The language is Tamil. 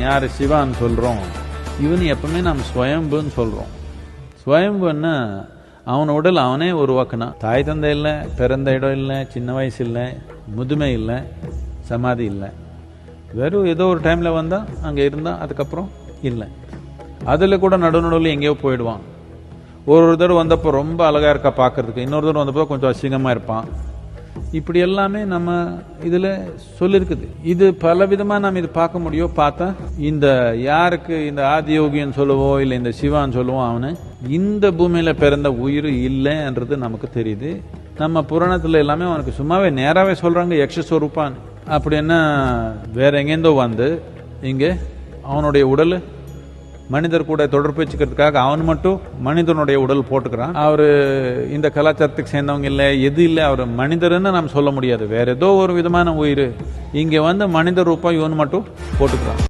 யார் சிவான்னு சொல்கிறோம், இவன் எப்பவுமே நாம் ஸ்வயம்புன்னு சொல்கிறோம். ஸ்வயம்புன்னா அவன் உடல் அவனே உருவாக்குனான். தாய் தந்தை இல்லை, பிறந்த இடம் இல்லை, சின்ன வயசு இல்லை, முதுமை இல்லை, சமாதி இல்லை. வெறும் ஏதோ ஒரு டைமில் வந்தால் அங்கே இருந்தால் அதுக்கப்புறம் இல்லை. அதில் கூட நடுநடுவில் எங்கேயோ போயிடுவான். ஒரு தடவை வந்தப்போ ரொம்ப அழகாக இருக்கா பார்க்கறதுக்கு, இன்னொரு தடவை வந்தப்போ கொஞ்சம் அசிங்கமாக இருப்பான். இப்படி எல்லாமே நம்ம இதில் சொல்லியிருக்குது. இது பல விதமாக நம்ம இது பார்க்க முடியும். பார்த்தா இந்த யாருக்கு இந்த ஆதியோகின்னு சொல்லுவோம், இல்லை இந்த சிவான்னு சொல்லுவோம், அவனு இந்த பூமியில் பிறந்த உயிர் இல்லைன்றது நமக்கு தெரியுது. நம்ம புராணத்தில் எல்லாமே அவனுக்கு சும்மாவே நேராகவே சொல்கிறாங்க யக்ஷஸ்வரூபான்னு. அப்படின்னா வேற எங்கேருந்தோ வந்து இங்கே அவனுடைய உடல் மனிதர் கூட தொடர்பு வச்சுக்கிறதுக்காக அவன் மட்டும் மனிதனுடைய உடல் போட்டுக்கிறான். அவர் இந்த கலாச்சாரத்துக்கு சேர்ந்தவங்க இல்லை, எது இல்லை, அவர் மனிதர்ன்னு நாம் சொல்ல முடியாது. வேற ஏதோ ஒரு விதமான உயிர் இங்கே வந்து மனித ரூபம் இவன் மட்டும் போட்டுக்கிறான்.